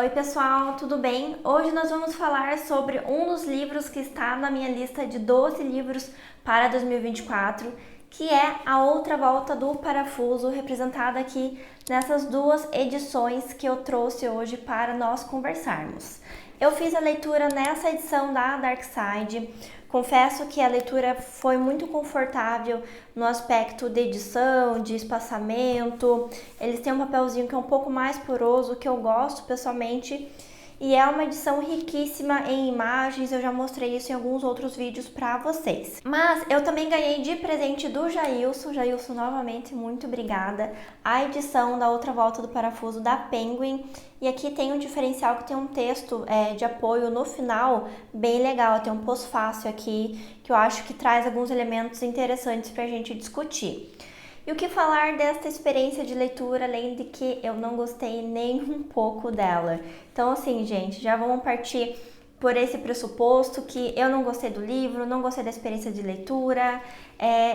Oi pessoal, tudo bem? Hoje nós vamos falar sobre um dos livros que está na minha lista de 12 livros para 2024, que é A Outra Volta do Parafuso, representada aqui nessas duas edições que eu trouxe hoje para nós conversarmos. Eu fiz a leitura nessa edição da Dark Side. Confesso que a leitura foi muito confortável no aspecto de edição, de espaçamento. Eles têm um papelzinho que é um pouco mais poroso, que eu gosto pessoalmente. E é uma edição riquíssima em imagens, eu já mostrei isso em alguns outros vídeos para vocês. Mas eu também ganhei de presente do Jailson, novamente, muito obrigada, a edição da Outra Volta do Parafuso da Penguin. E aqui tem um diferencial que tem um texto de apoio no final, bem legal, tem um pós-fácil aqui, que eu acho que traz alguns elementos interessantes para a gente discutir. E o que falar desta experiência de leitura, além de que eu não gostei nem um pouco dela. Então, assim, gente, já vamos partir por esse pressuposto que eu não gostei do livro, não gostei da experiência de leitura,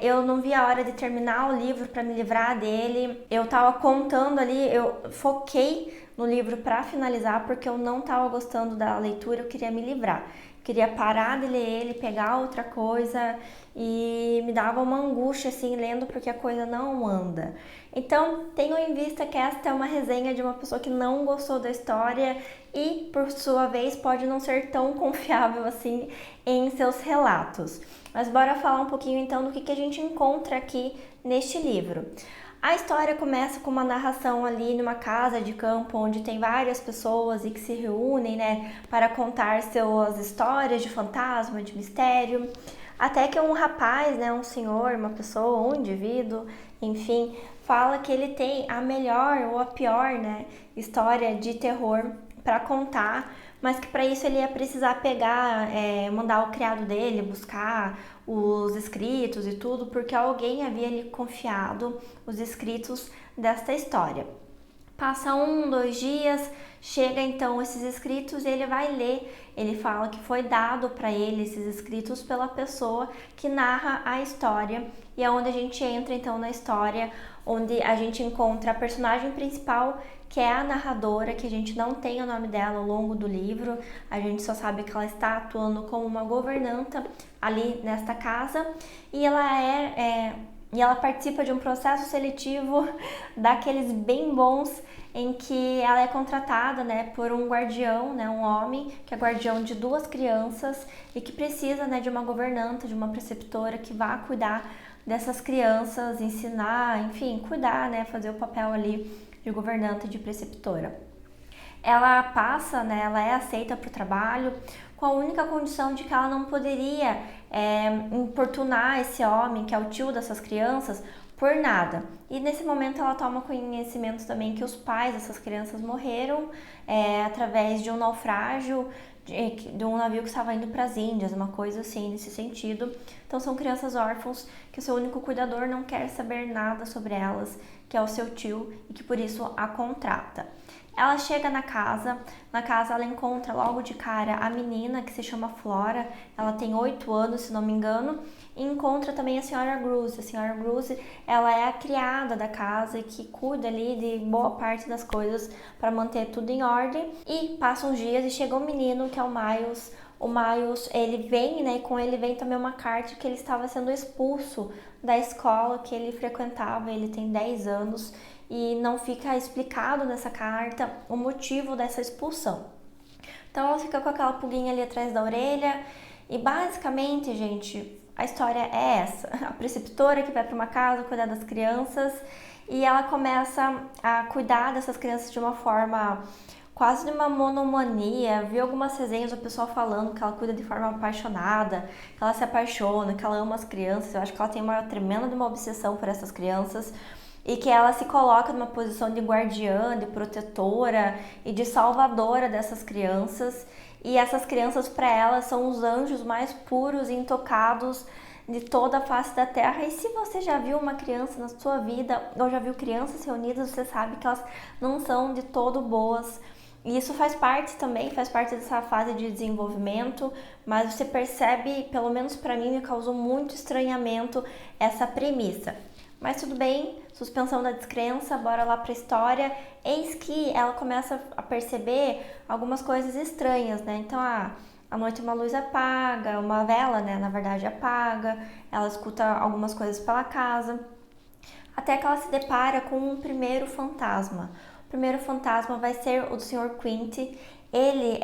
eu não vi a hora de terminar o livro para me livrar dele. Eu tava contando ali, eu foquei no livro para finalizar porque eu não tava gostando da leitura, eu queria me livrar. Queria parar de ler ele, pegar outra coisa e me dava uma angústia assim lendo porque a coisa não anda. Então, tenham em vista que esta é uma resenha de uma pessoa que não gostou da história e, por sua vez, pode não ser tão confiável assim em seus relatos. Mas bora falar um pouquinho então do que a gente encontra aqui neste livro. A história começa com uma narração ali numa casa de campo onde tem várias pessoas e que se reúnem, para contar suas histórias de fantasma, de mistério. Até que um rapaz, um senhor, uma pessoa, um indivíduo, enfim, fala que ele tem a melhor ou a pior, história de terror para contar, mas que para isso ele ia precisar pegar, mandar o criado dele buscar os escritos e tudo, porque alguém havia lhe confiado os escritos desta história. Passa 2 dias, chega então esses escritos e ele vai ler. Ele fala que foi dado para ele esses escritos pela pessoa que narra a história. E é onde a gente entra então na história, onde a gente encontra a personagem principal, que é a narradora, que a gente não tem o nome dela ao longo do livro. A gente só sabe que ela está atuando como uma governanta ali nesta casa. E ela participa de um processo seletivo daqueles bem bons, em que ela é contratada, por um guardião, um homem que é guardião de 2 crianças e que precisa, de uma governanta, de uma preceptora que vá cuidar dessas crianças, ensinar, enfim, cuidar, fazer o papel ali de governanta e de preceptora. Ela passa, ela é aceita para o trabalho com a única condição de que ela não poderia importunar esse homem, que é o tio dessas crianças, por nada. E nesse momento ela toma conhecimento também que os pais dessas crianças morreram através de um naufrágio de um navio que estava indo para as Índias, uma coisa assim nesse sentido. Então são crianças órfãos que o seu único cuidador não quer saber nada sobre elas, que é o seu tio, e que por isso a contrata. Ela chega na casa ela encontra logo de cara a menina que se chama Flora, ela tem 8 anos, se não me engano, e encontra também a senhora Gruce. A senhora Gruce, ela é a criada da casa e que cuida ali de boa parte das coisas para manter tudo em ordem. E passam uns dias e chega um menino que é o Miles. O Miles, ele vem, e com ele vem também uma carta que ele estava sendo expulso da escola que ele frequentava. Ele tem 10 anos e não fica explicado nessa carta o motivo dessa expulsão. Então ela fica com aquela pulguinha ali atrás da orelha e basicamente, gente, a história é essa. A preceptora que vai para uma casa cuidar das crianças e ela começa a cuidar dessas crianças de uma forma quase de uma monomania. Vi algumas resenhas do pessoal falando que ela cuida de forma apaixonada, que ela se apaixona, que ela ama as crianças. Eu acho que ela tem uma tremenda de uma obsessão por essas crianças e que ela se coloca numa posição de guardiã, de protetora e de salvadora dessas crianças. E essas crianças para ela são os anjos mais puros e intocados de toda a face da terra. E se você já viu uma criança na sua vida ou já viu crianças reunidas, você sabe que elas não são de todo boas. E isso faz parte dessa fase de desenvolvimento, mas você percebe, pelo menos para mim, me causou muito estranhamento essa premissa. Mas tudo bem, suspensão da descrença, bora lá pra história. Eis que ela começa a perceber algumas coisas estranhas, né? Então, à noite uma luz apaga, uma vela, né, na verdade apaga, ela escuta algumas coisas pela casa, até que ela se depara com um primeiro fantasma. O primeiro fantasma vai ser o do Sr. Quint. Ele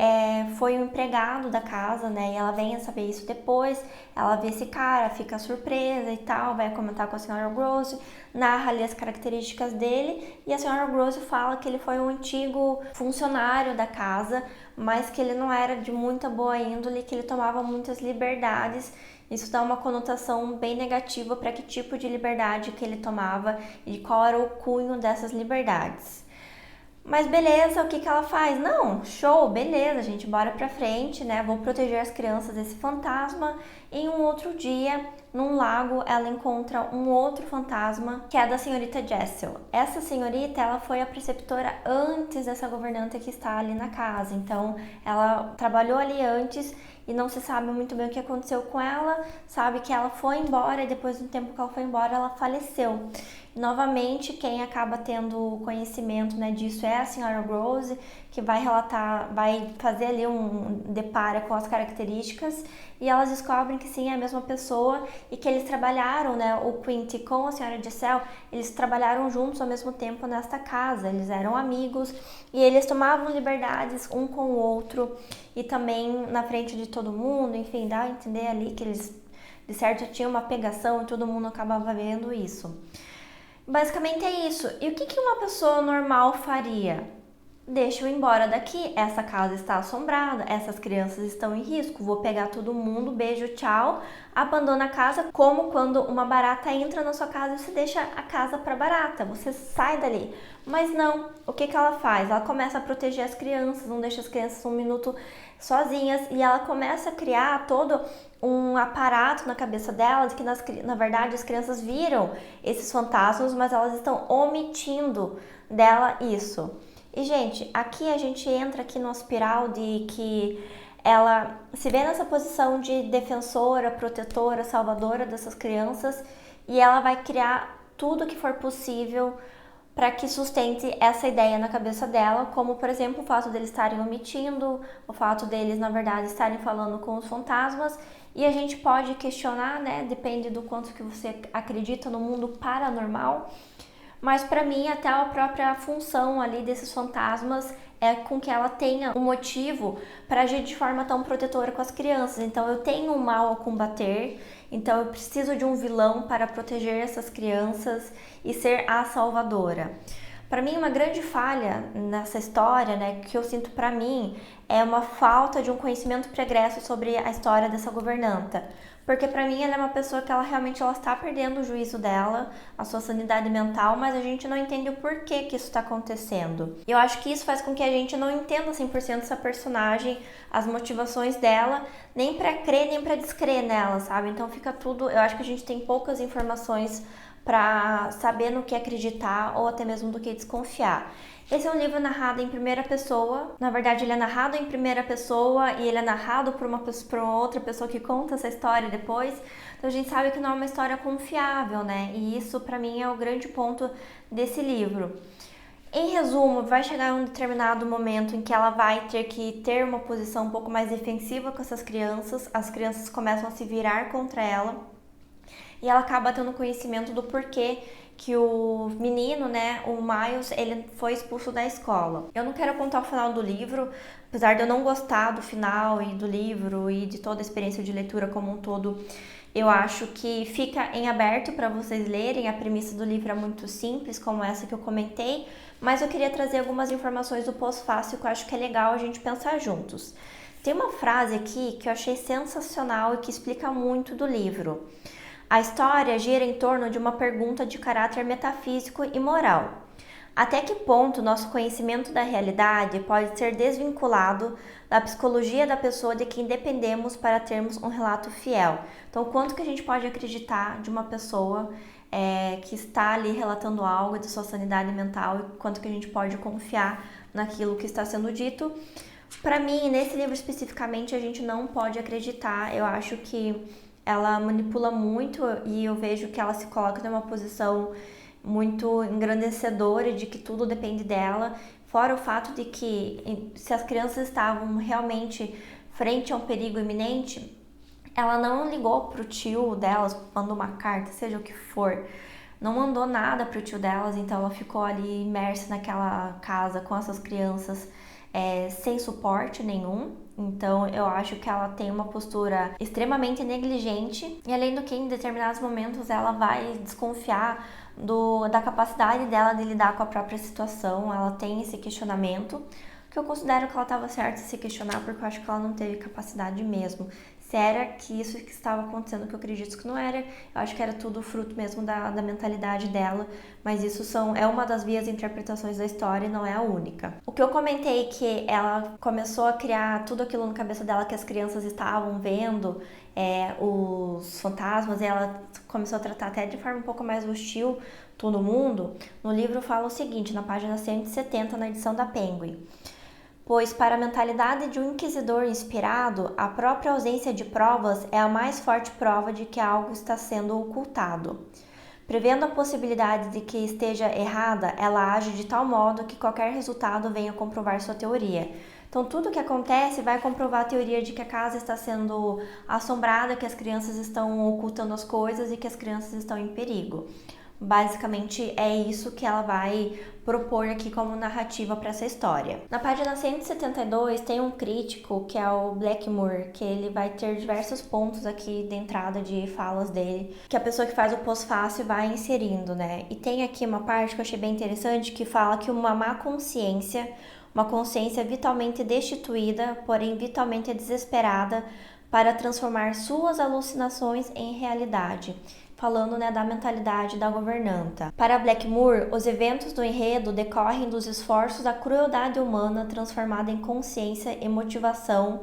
foi um empregado da casa, né? E ela vem a saber isso depois. Ela vê esse cara, fica surpresa e tal, vai comentar com a Sra. Rose, narra ali as características dele. E a Sra. Rose fala que ele foi um antigo funcionário da casa, mas que ele não era de muita boa índole, que ele tomava muitas liberdades. Isso dá uma conotação bem negativa para que tipo de liberdade que ele tomava e qual era o cunho dessas liberdades. Mas beleza, o que ela faz? Não, show, beleza, gente, bora pra frente, né? Vou proteger as crianças desse fantasma. Em um outro dia, num lago, ela encontra um outro fantasma, que é da senhorita Jessel. Essa senhorita, ela foi a preceptora antes dessa governanta que está ali na casa. Então, ela trabalhou ali antes e não se sabe muito bem o que aconteceu com ela. Sabe que ela foi embora e depois do tempo que ela foi embora, ela faleceu. Novamente, quem acaba tendo conhecimento, né, disso é a Sra. Rose, que vai relatar, vai fazer ali depara com as características e elas descobrem que sim, é a mesma pessoa e que eles trabalharam, né, o Quint com a Sra. Jessel, eles trabalharam juntos ao mesmo tempo nesta casa, eles eram amigos e eles tomavam liberdades um com o outro e também na frente de todo mundo, enfim, dá a entender ali que eles de certo tinham uma pegação e todo mundo acabava vendo isso. Basicamente é isso. E o que uma pessoa normal faria? Deixa eu ir embora daqui, essa casa está assombrada, essas crianças estão em risco, vou pegar todo mundo, beijo, tchau, abandona a casa, como quando uma barata entra na sua casa e você deixa a casa para barata, você sai dali. Mas não, o que ela faz? Ela começa a proteger as crianças, não deixa as crianças um minuto sozinhas e ela começa a criar todo um aparato na cabeça dela de que na verdade as crianças viram esses fantasmas, mas elas estão omitindo dela isso. E, gente, aqui a gente entra aqui numa espiral de que ela se vê nessa posição de defensora, protetora, salvadora dessas crianças e ela vai criar tudo que for possível para que sustente essa ideia na cabeça dela, como, por exemplo, o fato deles estarem omitindo, o fato deles, na verdade, estarem falando com os fantasmas. E a gente pode questionar, né? Depende do quanto que você acredita no mundo paranormal. Mas para mim, até a própria função ali desses fantasmas é com que ela tenha um motivo para agir de forma tão protetora com as crianças. Então eu tenho um mal a combater, então eu preciso de um vilão para proteger essas crianças e ser a salvadora. Para mim, uma grande falha nessa história, né, que eu sinto para mim, é uma falta de um conhecimento pregresso sobre a história dessa governanta. Porque para mim ela é uma pessoa que ela realmente está perdendo o juízo dela, a sua sanidade mental, mas a gente não entende o porquê que isso está acontecendo. E eu acho que isso faz com que a gente não entenda 100% essa personagem, as motivações dela, nem para crer nem para descrer nela, sabe? Então fica tudo, eu acho que a gente tem poucas informações para saber no que acreditar ou até mesmo do que desconfiar. Esse é um livro narrado em primeira pessoa. Na verdade, ele é narrado em primeira pessoa e ele é narrado por uma outra pessoa que conta essa história depois. Então a gente sabe que não é uma história confiável, né? E isso para mim é o grande ponto desse livro. Em resumo, vai chegar um determinado momento em que ela vai ter que ter uma posição um pouco mais defensiva com essas crianças. As crianças começam a se virar contra ela e ela acaba tendo conhecimento do porquê que o menino, né, o Miles, ele foi expulso da escola. Eu não quero contar o final do livro, apesar de eu não gostar do final e do livro e de toda a experiência de leitura como um todo. Eu acho que fica em aberto para vocês lerem. A premissa do livro é muito simples, como essa que eu comentei, mas eu queria trazer algumas informações do pós-fácil que eu acho que é legal a gente pensar juntos. Tem uma frase aqui que eu achei sensacional e que explica muito do livro. A história gira em torno de uma pergunta de caráter metafísico e moral. Até que ponto nosso conhecimento da realidade pode ser desvinculado da psicologia da pessoa de quem dependemos para termos um relato fiel? Então, quanto que a gente pode acreditar de uma pessoa que está ali relatando algo de sua sanidade mental e quanto que a gente pode confiar naquilo que está sendo dito? Para mim, nesse livro especificamente, a gente não pode acreditar. Eu acho que ela manipula muito e eu vejo que ela se coloca numa posição muito engrandecedora de que tudo depende dela, fora o fato de que se as crianças estavam realmente frente a um perigo iminente, ela não ligou pro tio delas, mandou uma carta, seja o que for, não mandou nada pro tio delas, então ela ficou ali imersa naquela casa com essas crianças sem suporte nenhum. Então eu acho que ela tem uma postura extremamente negligente e além do que em determinados momentos ela vai desconfiar da capacidade dela de lidar com a própria situação. Ela tem esse questionamento, que eu considero que ela estava certa de se questionar, porque eu acho que ela não teve capacidade mesmo. Se era que isso que estava acontecendo, que eu acredito que não era, eu acho que era tudo fruto mesmo da mentalidade dela, mas isso é uma das vias de interpretações da história e não é a única. O que eu comentei que ela começou a criar tudo aquilo na cabeça dela que as crianças estavam vendo, os fantasmas, e ela começou a tratar até de forma um pouco mais hostil todo mundo, no livro fala o seguinte, na página 170, na edição da Penguin: pois para a mentalidade de um inquisidor inspirado, a própria ausência de provas é a mais forte prova de que algo está sendo ocultado. Prevendo a possibilidade de que esteja errada, ela age de tal modo que qualquer resultado venha comprovar sua teoria. Então, tudo que acontece vai comprovar a teoria de que a casa está sendo assombrada, que as crianças estão ocultando as coisas e que as crianças estão em perigo. Basicamente é isso que ela vai propor aqui como narrativa para essa história. Na página 172 tem um crítico que é o Blackmore, que ele vai ter diversos pontos aqui de entrada de falas dele, que a pessoa que faz o pós-fácil vai inserindo, né? E tem aqui uma parte que eu achei bem interessante que fala que uma má consciência, uma consciência vitalmente destituída, porém vitalmente desesperada para transformar suas alucinações em realidade. Falando, né, da mentalidade da governanta. Para Blackmore, os eventos do enredo decorrem dos esforços da crueldade humana transformada em consciência e motivação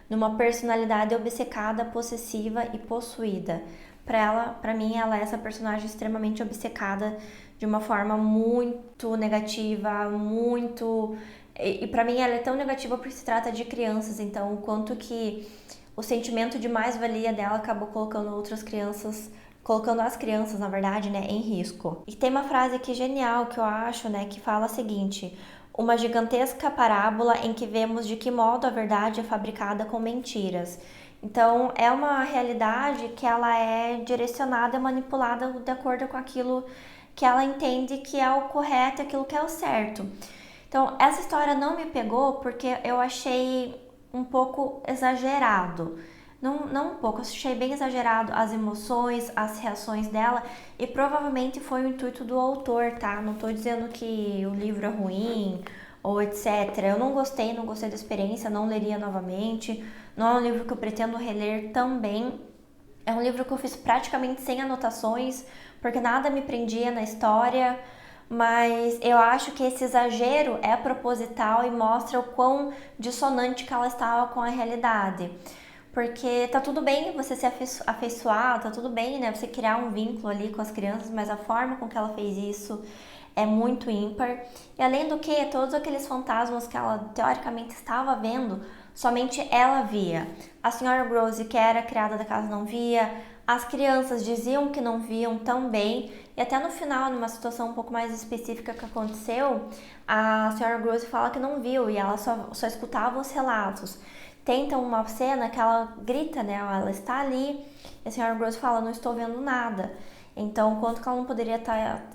numa personalidade obcecada, possessiva e possuída. Para mim, ela é essa personagem extremamente obcecada de uma forma muito negativa, muito... E para mim ela é tão negativa porque se trata de crianças, então o quanto que o sentimento de mais-valia dela acabou colocando as crianças, na verdade, né, em risco. E tem uma frase aqui genial que eu acho, né, que fala o seguinte: uma gigantesca parábola em que vemos de que modo a verdade é fabricada com mentiras. Então, é uma realidade que ela é direcionada e manipulada de acordo com aquilo que ela entende que é o correto, aquilo que é o certo. Então, essa história não me pegou porque eu achei um pouco exagerado. Não um pouco, eu achei bem exagerado as emoções, as reações dela e provavelmente foi o intuito do autor, tá? Não tô dizendo que o livro é ruim ou etc. Eu não gostei da experiência, não leria novamente. Não é um livro que eu pretendo reler também. É um livro que eu fiz praticamente sem anotações, porque nada me prendia na história, mas eu acho que esse exagero é proposital e mostra o quão dissonante que ela estava com a realidade. Porque tá tudo bem você se afeiçoar, tá tudo bem, né, você criar um vínculo ali com as crianças, mas a forma com que ela fez isso é muito ímpar. E além do que, todos aqueles fantasmas que ela teoricamente estava vendo, somente ela via. A senhora Rose, que era a criada da casa, não via. As crianças diziam que não viam também. E até no final, numa situação um pouco mais específica que aconteceu, a senhora Rose fala que não viu e ela só escutava os relatos. Tem então uma cena que ela grita, né? Ela está ali e a senhora Rose fala: não estou vendo nada. Então, quanto que ela não poderia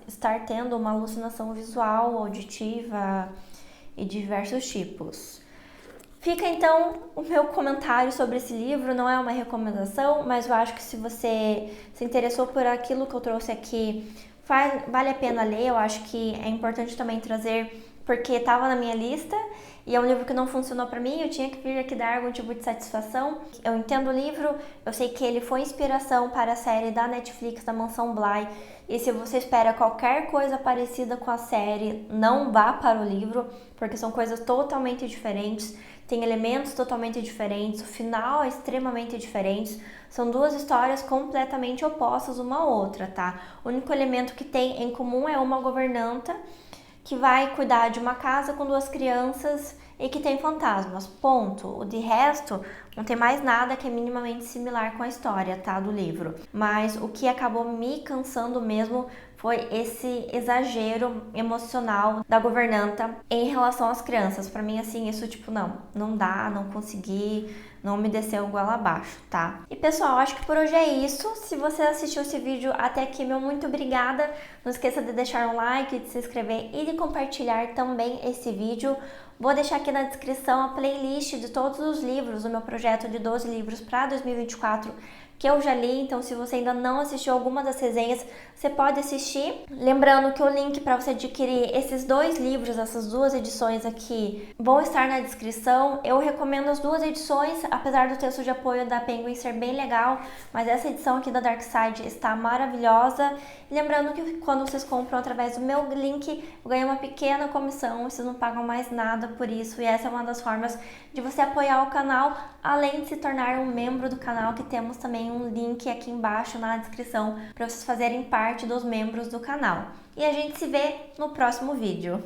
estar tendo uma alucinação visual, auditiva e de diversos tipos. Fica então o meu comentário sobre esse livro, não é uma recomendação, mas eu acho que se você se interessou por aquilo que eu trouxe aqui, vale a pena ler. Eu acho que é importante também trazer, porque estava na minha lista e é um livro que não funcionou para mim, eu tinha que vir aqui dar algum tipo de satisfação. Eu entendo o livro, eu sei que ele foi inspiração para a série da Netflix, da Mansão Bly, e se você espera qualquer coisa parecida com a série, não vá para o livro, porque são coisas totalmente diferentes, tem elementos totalmente diferentes, o final é extremamente diferente, são duas histórias completamente opostas uma à outra, tá? O único elemento que tem em comum é uma governanta que vai cuidar de uma casa com duas crianças e que tem fantasmas, ponto. De resto, não tem mais nada que é minimamente similar com a história, tá, do livro. Mas o que acabou me cansando mesmo foi esse exagero emocional da governanta em relação às crianças. Pra mim, assim, isso tipo, não dá, não consegui, não me desceu goela abaixo, tá? E pessoal, acho que por hoje é isso. Se você assistiu esse vídeo até aqui, meu muito obrigada. Não esqueça de deixar um like, de se inscrever e de compartilhar também esse vídeo. Vou deixar aqui na descrição a playlist de todos os livros do meu projeto de 12 livros para 2024 que eu já li, então se você ainda não assistiu alguma das resenhas, você pode assistir. Lembrando que o link para você adquirir esses 2 livros, essas 2 edições aqui, vão estar na descrição. Eu recomendo as 2 edições, apesar do texto de apoio da Penguin ser bem legal, mas essa edição aqui da Dark Side está maravilhosa. Lembrando que quando vocês compram através do meu link, eu ganho uma pequena comissão, vocês não pagam mais nada por isso, e essa é uma das formas de você apoiar o canal, além de se tornar um membro do canal, que temos também um link aqui embaixo na descrição para vocês fazerem parte dos membros do canal. E a gente se vê no próximo vídeo.